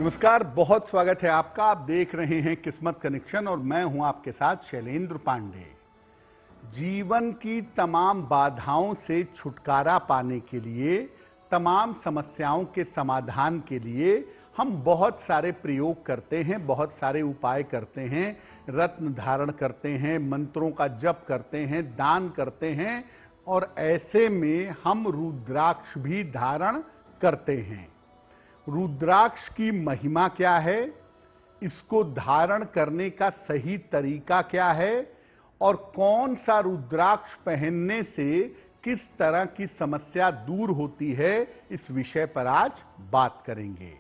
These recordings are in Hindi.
नमस्कार, बहुत स्वागत है आपका। आप देख रहे हैं किस्मत कनेक्शन और मैं हूं आपके साथ शैलेंद्र पांडे। जीवन की तमाम बाधाओं से छुटकारा पाने के लिए, तमाम समस्याओं के समाधान के लिए हम बहुत सारे प्रयोग करते हैं, बहुत सारे उपाय करते हैं, रत्न धारण करते हैं, मंत्रों का जप करते हैं, दान करते हैं और ऐसे में हम रुद्राक्ष भी धारण करते हैं। रुद्राक्ष की महिमा क्या है, इसको धारण करने का सही तरीका क्या है और कौन सा रुद्राक्ष पहनने से किस तरह की समस्या दूर होती है, इस विषय पर आज बात करेंगे।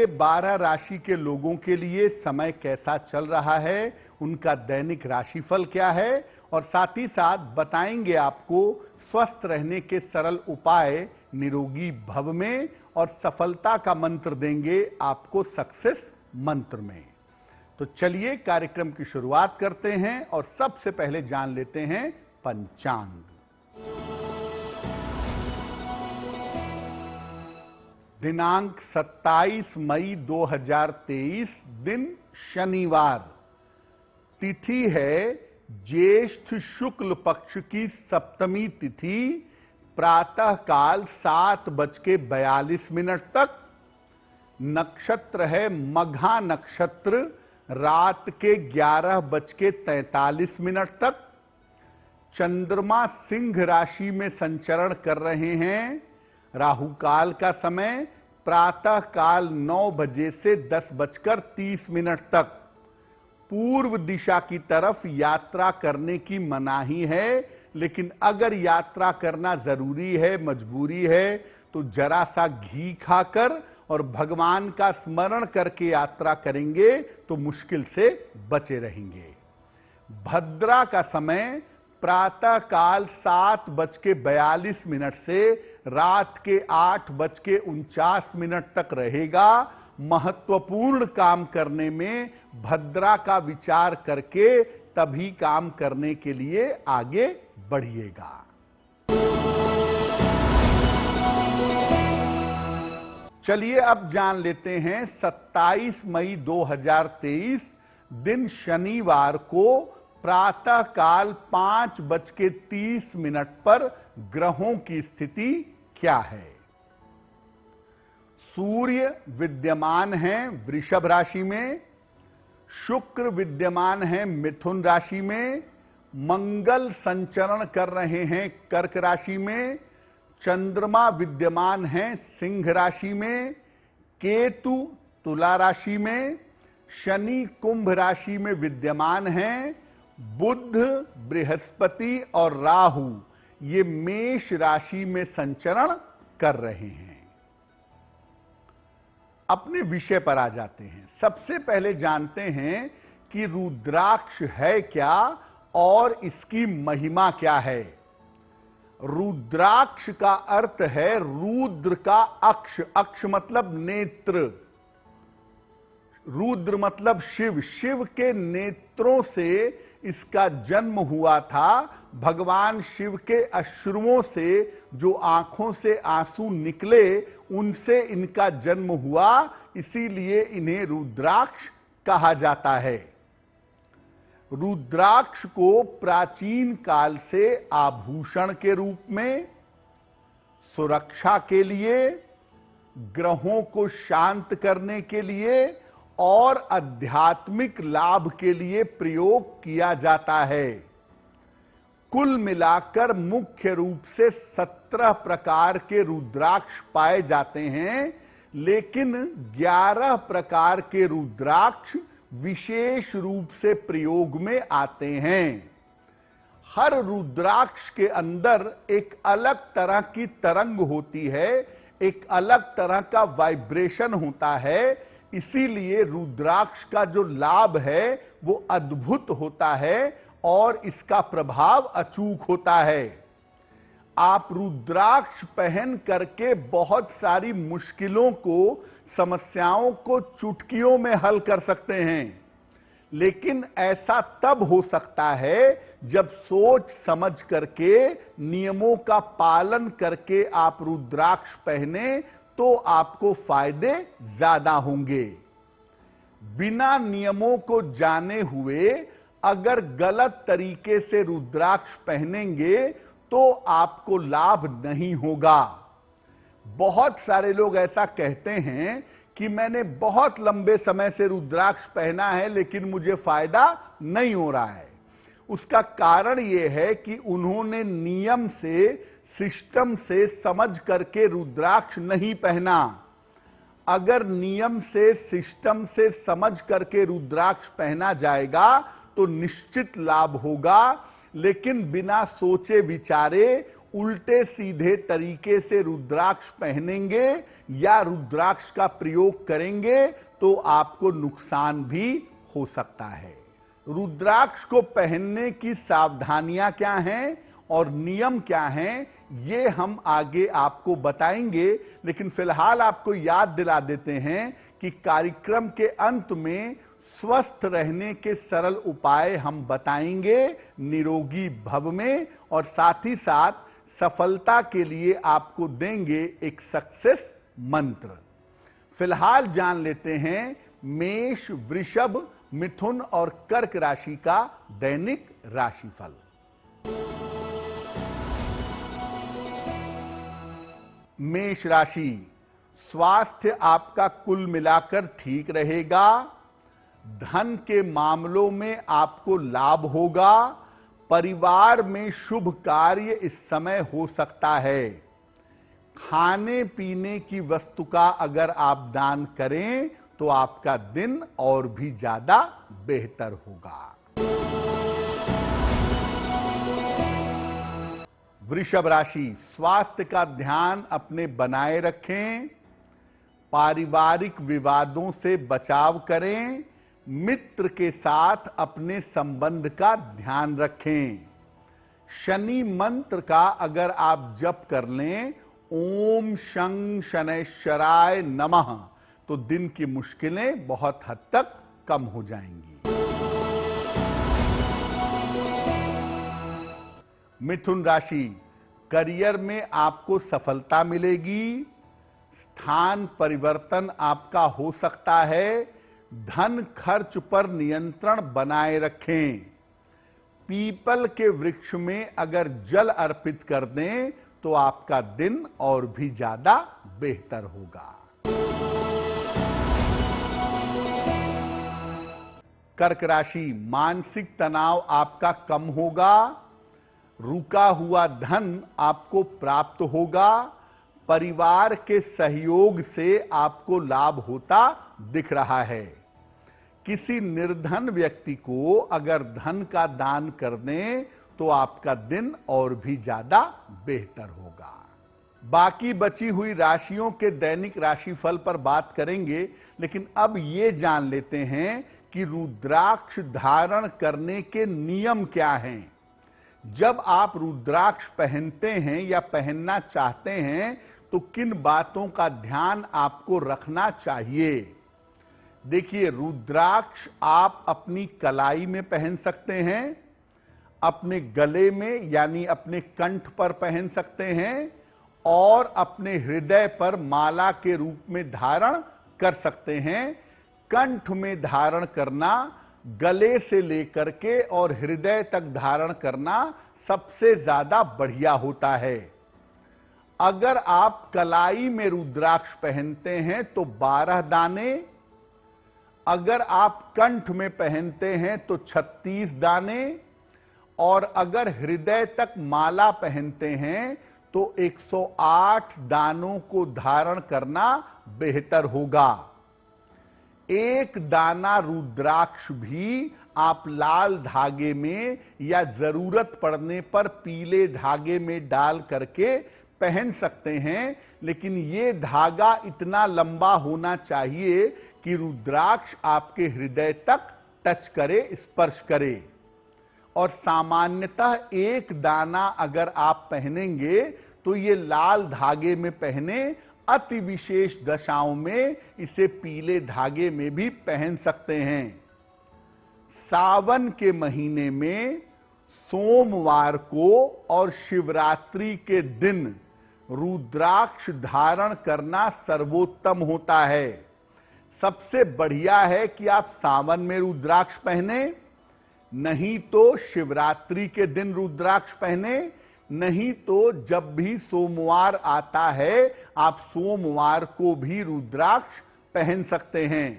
12 राशि के लोगों के लिए समय कैसा चल रहा है, उनका दैनिक राशिफल क्या है और साथ ही साथ बताएंगे आपको स्वस्थ रहने के सरल उपाय निरोगी भव में और सफलता का मंत्र देंगे आपको सक्सेस मंत्र में। तो चलिए कार्यक्रम की शुरुआत करते हैं और सबसे पहले जान लेते हैं पंचांग। दिनांक 27 मई 2023, दिन शनिवार, तिथि है ज्येष्ठ शुक्ल पक्ष की सप्तमी तिथि, प्रातः काल 7:42 तक। नक्षत्र है मघा नक्षत्र, रात के 11:43 तक। चंद्रमा सिंह राशि में संचरण कर रहे हैं। राहु काल का समय प्रातः काल 9 बजे से 10:30 तक। पूर्व दिशा की तरफ यात्रा करने की मनाही है, लेकिन अगर यात्रा करना जरूरी है, मजबूरी है, तो जरा सा घी खाकर और भगवान का स्मरण करके यात्रा करेंगे तो मुश्किल से बचे रहेंगे। भद्रा का समय प्रातः काल 7:42 से रात के 8:49 तक रहेगा। महत्वपूर्ण काम करने में भद्रा का विचार करके तभी काम करने के लिए आगे बढ़िएगा। चलिए अब जान लेते हैं 27 मई 2023, दिन शनिवार को प्रातः काल 5:30 पर ग्रहों की स्थिति क्या है। सूर्य विद्यमान हैं वृषभ राशि में, शुक्र विद्यमान हैं मिथुन राशि में, मंगल संचरण कर रहे हैं कर्क राशि में, चंद्रमा विद्यमान हैं सिंह राशि में, केतु तुला राशि में, शनि कुंभ राशि में विद्यमान हैं, बुध, बृहस्पति और राहु ये मेष राशि में संचरण कर रहे हैं। अपने विषय पर आ जाते हैं। सबसे पहले जानते हैं कि रुद्राक्ष है क्या और इसकी महिमा क्या है। रुद्राक्ष का अर्थ है रुद्र का अक्ष, अक्ष मतलब नेत्र, रुद्र मतलब शिव, शिव के नेत्रों से इसका जन्म हुआ था। भगवान शिव के अश्रुओं से जो आंखों से आंसू निकले उनसे इनका जन्म हुआ, इसीलिए इन्हें रुद्राक्ष कहा जाता है। रुद्राक्ष को प्राचीन काल से आभूषण के रूप में, सुरक्षा के लिए, ग्रहों को शांत करने के लिए और आध्यात्मिक लाभ के लिए प्रयोग किया जाता है। कुल मिलाकर मुख्य रूप से 17 प्रकार के रुद्राक्ष पाए जाते हैं, लेकिन 11 प्रकार के रुद्राक्ष विशेष रूप से प्रयोग में आते हैं। हर रुद्राक्ष के अंदर एक अलग तरह की तरंग होती है, एक अलग तरह का वाइब्रेशन होता है। इसीलिए रुद्राक्ष का जो लाभ है वो अद्भुत होता है और इसका प्रभाव अचूक होता है। आप रुद्राक्ष पहन करके बहुत सारी मुश्किलों को, समस्याओं को चुटकियों में हल कर सकते हैं, लेकिन ऐसा तब हो सकता है जब सोच समझ करके, नियमों का पालन करके आप रुद्राक्ष पहने तो आपको फायदे ज्यादा होंगे। बिना नियमों को जाने हुए अगर गलत तरीके से रुद्राक्ष पहनेंगे तो आपको लाभ नहीं होगा। बहुत सारे लोग ऐसा कहते हैं कि मैंने बहुत लंबे समय से रुद्राक्ष पहना है लेकिन मुझे फायदा नहीं हो रहा है। उसका कारण यह है कि उन्होंने नियम से, सिस्टम से समझ करके रुद्राक्ष नहीं पहना। अगर नियम से, सिस्टम से समझ करके रुद्राक्ष पहना जाएगा तो निश्चित लाभ होगा, लेकिन बिना सोचे विचारे उल्टे सीधे तरीके से रुद्राक्ष पहनेंगे या रुद्राक्ष का प्रयोग करेंगे तो आपको नुकसान भी हो सकता है। रुद्राक्ष को पहनने की सावधानियां क्या हैं और नियम क्या हैं, ये हम आगे आपको बताएंगे, लेकिन फिलहाल आपको याद दिला देते हैं कि कार्यक्रम के अंत में स्वस्थ रहने के सरल उपाय हम बताएंगे निरोगी भव में, और साथ ही साथ सफलता के लिए आपको देंगे एक सक्सेस मंत्र। फिलहाल जान लेते हैं मेष, वृषभ, मिथुन और कर्क राशि का दैनिक राशिफल। मेष राशि, स्वास्थ्य आपका कुल मिलाकर ठीक रहेगा। धन के मामलों में आपको लाभ होगा। परिवार में शुभ कार्य इस समय हो सकता है। खाने पीने की वस्तु का अगर आप दान करें तो आपका दिन और भी ज्यादा बेहतर होगा। वृषभ राशि, स्वास्थ्य का ध्यान अपने बनाए रखें। पारिवारिक विवादों से बचाव करें। मित्र के साथ अपने संबंध का ध्यान रखें। शनि मंत्र का अगर आप जप कर लें, ओम शं शनैश्चराय नमः, तो दिन की मुश्किलें बहुत हद तक कम हो जाएंगी। मिथुन राशि, करियर में आपको सफलता मिलेगी। स्थान परिवर्तन आपका हो सकता है। धन खर्च पर नियंत्रण बनाए रखें। पीपल के वृक्ष में अगर जल अर्पित कर दें तो आपका दिन और भी ज्यादा बेहतर होगा। कर्क राशि, मानसिक तनाव आपका कम होगा। रुका हुआ धन आपको प्राप्त होगा। परिवार के सहयोग से आपको लाभ होता दिख रहा है। किसी निर्धन व्यक्ति को अगर धन का दान कर दें तो आपका दिन और भी ज्यादा बेहतर होगा। बाकी बची हुई राशियों के दैनिक राशिफल पर बात करेंगे, लेकिन अब ये जान लेते हैं कि रुद्राक्ष धारण करने के नियम क्या हैं। जब आप रुद्राक्ष पहनते हैं या पहनना चाहते हैं तो किन बातों का ध्यान आपको रखना चाहिए। देखिए, रुद्राक्ष आप अपनी कलाई में पहन सकते हैं, अपने गले में यानी अपने कंठ पर पहन सकते हैं, और अपने हृदय पर माला के रूप में धारण कर सकते हैं। कंठ में धारण करना, गले से लेकर के और हृदय तक धारण करना सबसे ज्यादा बढ़िया होता है। अगर आप कलाई में रुद्राक्ष पहनते हैं तो 12 दाने, अगर आप कंठ में पहनते हैं तो 36 दाने, और अगर हृदय तक माला पहनते हैं तो 108 दानों को धारण करना बेहतर होगा। एक दाना रुद्राक्ष भी आप लाल धागे में या जरूरत पड़ने पर पीले धागे में डाल करके पहन सकते हैं, लेकिन ये धागा इतना लंबा होना चाहिए कि रुद्राक्ष आपके हृदय तक टच करे, स्पर्श करे। और सामान्यतः एक दाना अगर आप पहनेंगे तो ये लाल धागे में पहने, अति विशेष दशाओं में इसे पीले धागे में भी पहन सकते हैं। सावन के महीने में सोमवार को और शिवरात्रि के दिन रुद्राक्ष धारण करना सर्वोत्तम होता है। सबसे बढ़िया है कि आप सावन में रुद्राक्ष पहने, नहीं तो शिवरात्रि के दिन रुद्राक्ष पहने, नहीं तो जब भी सोमवार आता है आप सोमवार को भी रुद्राक्ष पहन सकते हैं।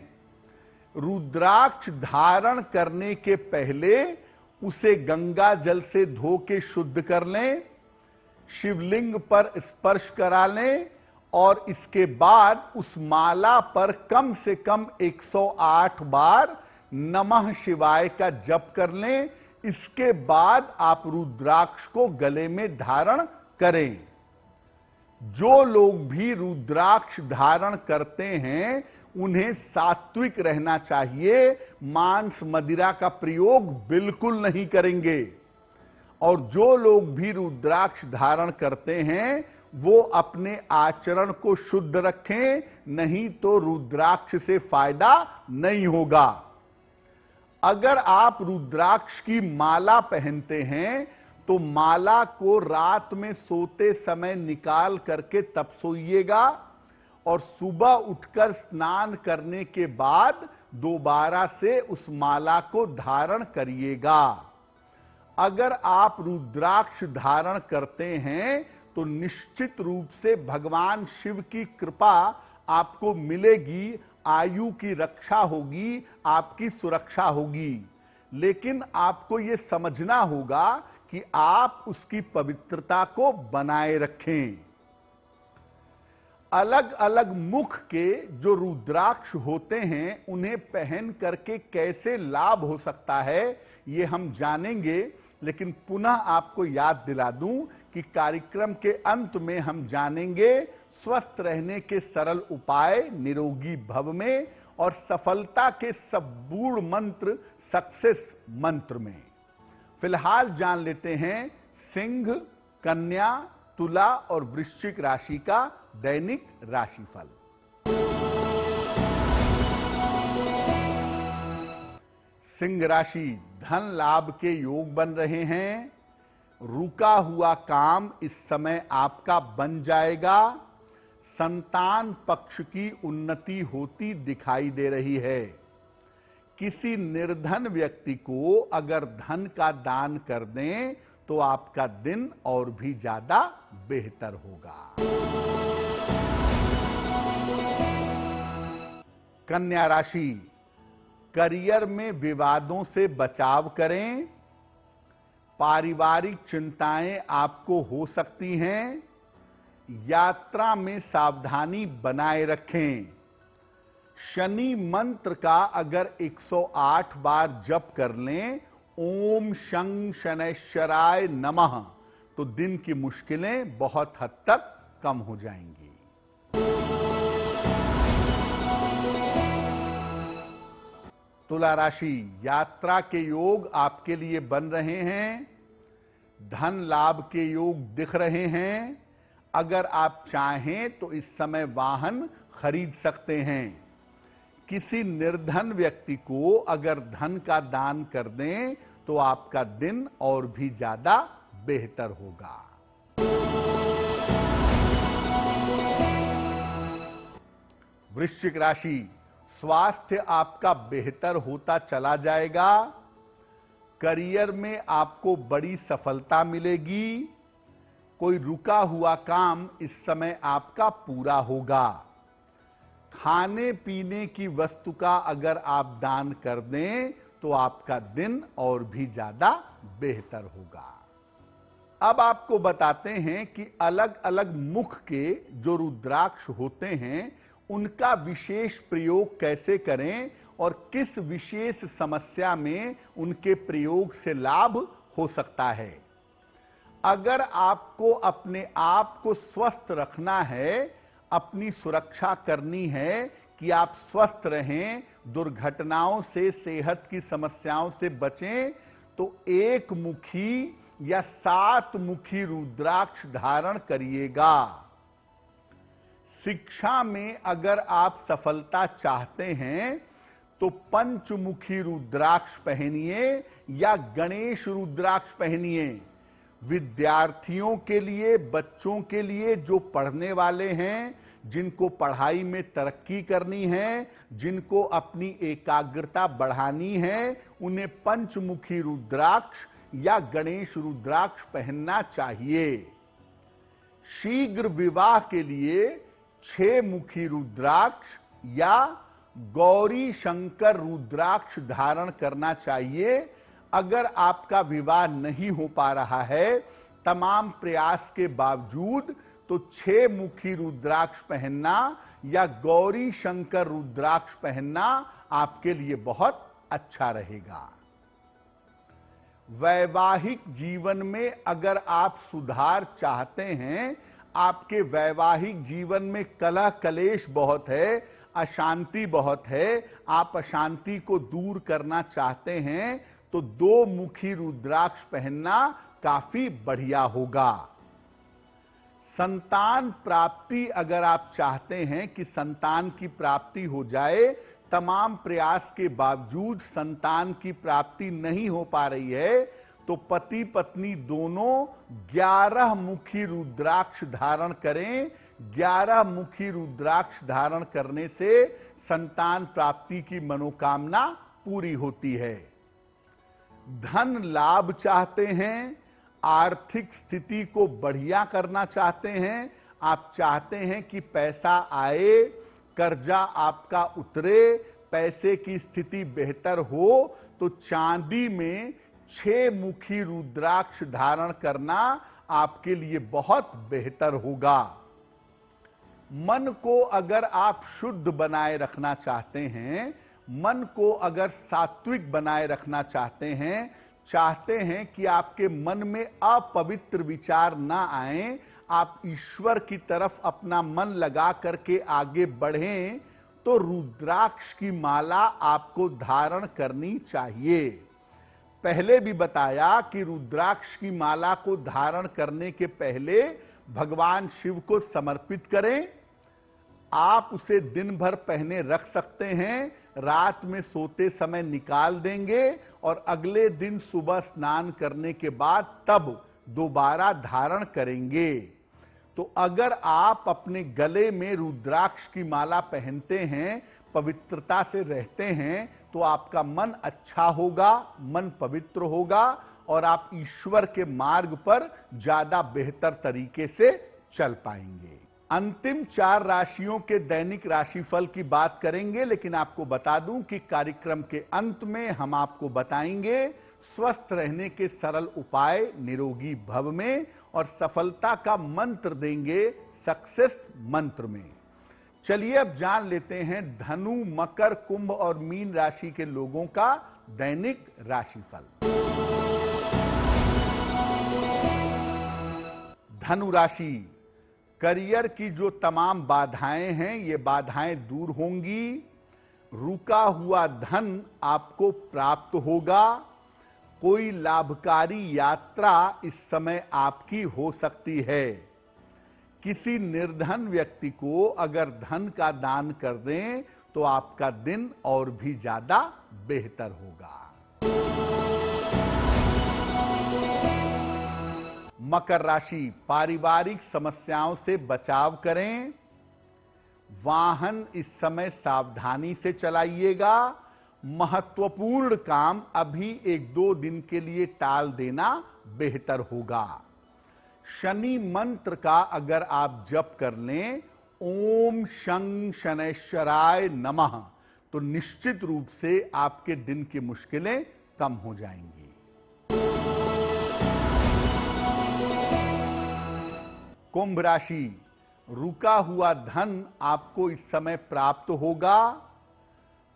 रुद्राक्ष धारण करने के पहले उसे गंगा जल से धो के शुद्ध कर लें, शिवलिंग पर स्पर्श करा लें और इसके बाद उस माला पर कम से कम 108 बार नमः शिवाय का जप कर लें। इसके बाद आप रुद्राक्ष को गले में धारण करें। जो लोग भी रुद्राक्ष धारण करते हैं उन्हें सात्विक रहना चाहिए, मांस मदिरा का प्रयोग बिल्कुल नहीं करेंगे। और जो लोग भी रुद्राक्ष धारण करते हैं वो अपने आचरण को शुद्ध रखें, नहीं तो रुद्राक्ष से फायदा नहीं होगा। अगर आप रुद्राक्ष की माला पहनते हैं तो माला को रात में सोते समय निकाल करके तब सोइएगा और सुबह उठकर स्नान करने के बाद दोबारा से उस माला को धारण करिएगा। अगर आप रुद्राक्ष धारण करते हैं तो निश्चित रूप से भगवान शिव की कृपा आपको मिलेगी, आयु की रक्षा होगी, आपकी सुरक्षा होगी। लेकिन आपको यह समझना होगा कि आप उसकी पवित्रता को बनाए रखें। अलग अलग मुख के जो रुद्राक्ष होते हैं उन्हें पहन करके कैसे लाभ हो सकता है ये हम जानेंगे, लेकिन पुनः आपको याद दिला दूं कि कार्यक्रम के अंत में हम जानेंगे स्वस्थ रहने के सरल उपाय निरोगी भव में और सफलता के संपूर्ण मंत्र सक्सेस मंत्र में। फिलहाल जान लेते हैं सिंह, कन्या, तुला और वृश्चिक राशि का दैनिक राशिफल। सिंह राशि, धन लाभ के योग बन रहे हैं। रुका हुआ काम इस समय आपका बन जाएगा। संतान पक्ष की उन्नति होती दिखाई दे रही है। किसी निर्धन व्यक्ति को अगर धन का दान कर दें तो आपका दिन और भी ज्यादा बेहतर होगा। कन्या राशि, करियर में विवादों से बचाव करें। पारिवारिक चिंताएं आपको हो सकती हैं। यात्रा में सावधानी बनाए रखें। शनि मंत्र का अगर 108 बार जप कर लें, ओम शं शनैश्चराय नमः, तो दिन की मुश्किलें बहुत हद तक कम हो जाएंगी। तुला राशि, यात्रा के योग आपके लिए बन रहे हैं। धन लाभ के योग दिख रहे हैं। अगर आप चाहें तो इस समय वाहन खरीद सकते हैं। किसी निर्धन व्यक्ति को अगर धन का दान कर दें तो आपका दिन और भी ज्यादा बेहतर होगा। वृश्चिक राशि, स्वास्थ्य आपका बेहतर होता चला जाएगा। करियर में आपको बड़ी सफलता मिलेगी। कोई रुका हुआ काम इस समय आपका पूरा होगा। खाने पीने की वस्तु का अगर आप दान कर दें तो आपका दिन और भी ज्यादा बेहतर होगा। अब आपको बताते हैं कि अलग अलग मुख के जो रुद्राक्ष होते हैं उनका विशेष प्रयोग कैसे करें और किस विशेष समस्या में उनके प्रयोग से लाभ हो सकता है। अगर आपको अपने आप को स्वस्थ रखना है, अपनी सुरक्षा करनी है कि आप स्वस्थ रहें, दुर्घटनाओं से, सेहत की समस्याओं से बचें, तो एक मुखी या 7 मुखी रुद्राक्ष धारण करिएगा। शिक्षा में अगर आप सफलता चाहते हैं तो पंचमुखी रुद्राक्ष पहनिए या गणेश रुद्राक्ष पहनिए। विद्यार्थियों के लिए, बच्चों के लिए जो पढ़ने वाले हैं, जिनको पढ़ाई में तरक्की करनी है, जिनको अपनी एकाग्रता बढ़ानी है, उन्हें पंचमुखी रुद्राक्ष या गणेश रुद्राक्ष पहनना चाहिए। शीघ्र विवाह के लिए 6 मुखी रुद्राक्ष या गौरी शंकर रुद्राक्ष धारण करना चाहिए। अगर आपका विवाह नहीं हो पा रहा है तमाम प्रयास के बावजूद, तो 6 मुखी रुद्राक्ष पहनना या गौरी शंकर रुद्राक्ष पहनना आपके लिए बहुत अच्छा रहेगा। वैवाहिक जीवन में अगर आप सुधार चाहते हैं, आपके वैवाहिक जीवन में कलह कलेश बहुत है, अशांति बहुत है, आप अशांति को दूर करना चाहते हैं, तो 2 मुखी रुद्राक्ष पहनना काफी बढ़िया होगा। संतान प्राप्ति अगर आप चाहते हैं कि संतान की प्राप्ति हो जाए, तमाम प्रयास के बावजूद संतान की प्राप्ति नहीं हो पा रही है, तो पति पत्नी दोनों 11 मुखी रुद्राक्ष धारण करें। 11 मुखी रुद्राक्ष धारण करने से संतान प्राप्ति की मनोकामना पूरी होती है। धन लाभ चाहते हैं, आर्थिक स्थिति को बढ़िया करना चाहते हैं, आप चाहते हैं कि पैसा आए, कर्जा आपका उतरे, पैसे की स्थिति बेहतर हो, तो चांदी में 6 मुखी रुद्राक्ष धारण करना आपके लिए बहुत बेहतर होगा। मन को अगर आप शुद्ध बनाए रखना चाहते हैं, मन को अगर सात्विक बनाए रखना चाहते हैं कि आपके मन में अपवित्र विचार ना आए, आप ईश्वर की तरफ अपना मन लगा करके आगे बढ़ें, तो रुद्राक्ष की माला आपको धारण करनी चाहिए। पहले भी बताया कि रुद्राक्ष की माला को धारण करने के पहले भगवान शिव को समर्पित करें। आप उसे दिन भर पहने रख सकते हैं, रात में सोते समय निकाल देंगे और अगले दिन सुबह स्नान करने के बाद तब दोबारा धारण करेंगे। तो अगर आप अपने गले में रुद्राक्ष की माला पहनते हैं, पवित्रता से रहते हैं, तो आपका मन अच्छा होगा, मन पवित्र होगा और आप ईश्वर के मार्ग पर ज्यादा बेहतर तरीके से चल पाएंगे। अंतिम 4 राशियों के दैनिक राशिफल की बात करेंगे, लेकिन आपको बता दूं कि कार्यक्रम के अंत में हम आपको बताएंगे स्वस्थ रहने के सरल उपाय निरोगी भव में, और सफलता का मंत्र देंगे सक्सेस मंत्र में। चलिए अब जान लेते हैं धनु, मकर, कुंभ और मीन राशि के लोगों का दैनिक राशिफल। धनु राशि, करियर की जो तमाम बाधाएं हैं, ये बाधाएं दूर होंगी। रुका हुआ धन आपको प्राप्त होगा। कोई लाभकारी यात्रा इस समय आपकी हो सकती है। किसी निर्धन व्यक्ति को अगर धन का दान कर दें तो आपका दिन और भी ज्यादा बेहतर होगा। मकर राशि, पारिवारिक समस्याओं से बचाव करें। वाहन इस समय सावधानी से चलाइएगा। महत्वपूर्ण काम अभी 1-2 दिन के लिए टाल देना बेहतर होगा। शनि मंत्र का अगर आप जप कर लें, ओम शं शनैश्वराय नमः, तो निश्चित रूप से आपके दिन की मुश्किलें कम हो जाएंगी। कुंभ राशि, रुका हुआ धन आपको इस समय प्राप्त होगा।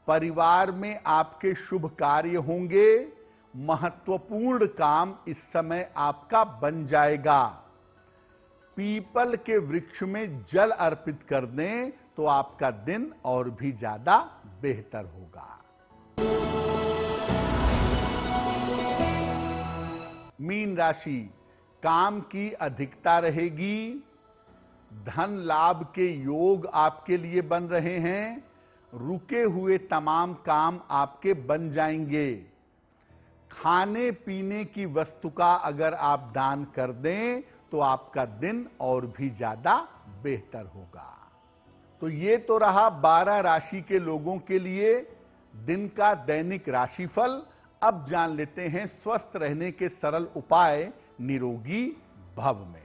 परिवार में आपके शुभ कार्य होंगे। महत्वपूर्ण काम इस समय आपका बन जाएगा। पीपल के वृक्ष में जल अर्पित कर दें तो आपका दिन और भी ज्यादा बेहतर होगा। मीन राशि, काम की अधिकता रहेगी। धन लाभ के योग आपके लिए बन रहे हैं। रुके हुए तमाम काम आपके बन जाएंगे। खाने पीने की वस्तु का अगर आप दान कर दें तो आपका दिन और भी ज्यादा बेहतर होगा। तो ये तो रहा 12 राशि के लोगों के लिए दिन का दैनिक राशिफल। अब जान लेते हैं स्वस्थ रहने के सरल उपाय निरोगी भव में।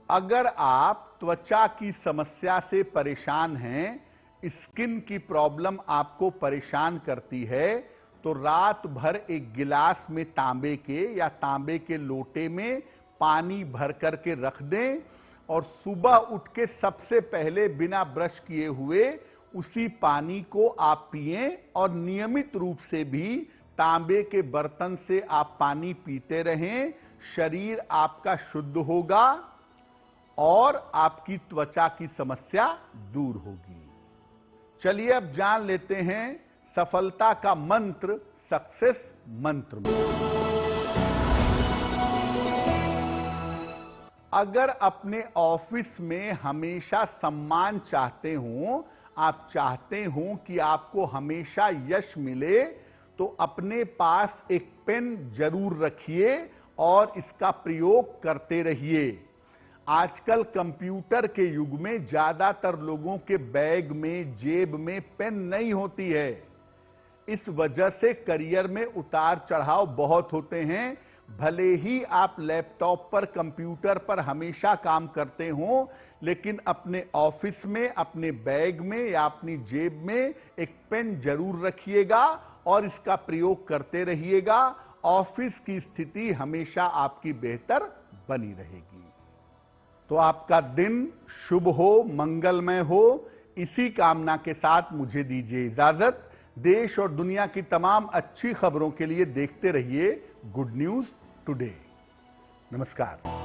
अगर आप त्वचा की समस्या से परेशान हैं, स्किन की प्रॉब्लम आपको परेशान करती है, तो रात भर एक गिलास में तांबे के या तांबे के लोटे में पानी भर करके रख दें और सुबह उठ के सबसे पहले बिना ब्रश किए हुए उसी पानी को आप पिएं और नियमित रूप से भी तांबे के बर्तन से आप पानी पीते रहें। शरीर आपका शुद्ध होगा और आपकी त्वचा की समस्या दूर होगी। चलिए अब जान लेते हैं सफलता का मंत्र सक्सेस मंत्र में। अगर अपने ऑफिस में हमेशा सम्मान चाहते हो, आप चाहते हो कि आपको हमेशा यश मिले, तो अपने पास एक पेन जरूर रखिए और इसका प्रयोग करते रहिए। आजकल कंप्यूटर के युग में ज्यादातर लोगों के बैग में, जेब में पेन नहीं होती है। इस वजह से करियर में उतार चढ़ाव बहुत होते हैं। भले ही आप लैपटॉप पर, कंप्यूटर पर हमेशा काम करते हो, लेकिन अपने ऑफिस में, अपने बैग में या अपनी जेब में एक पेन जरूर रखिएगा और इसका प्रयोग करते रहिएगा। ऑफिस की स्थिति हमेशा आपकी बेहतर बनी रहेगी। तो आपका दिन शुभ हो, मंगलमय हो, इसी कामना के साथ मुझे दीजिए इजाजत। देश और दुनिया की तमाम अच्छी खबरों के लिए देखते रहिए गुड न्यूज टुडे। नमस्कार।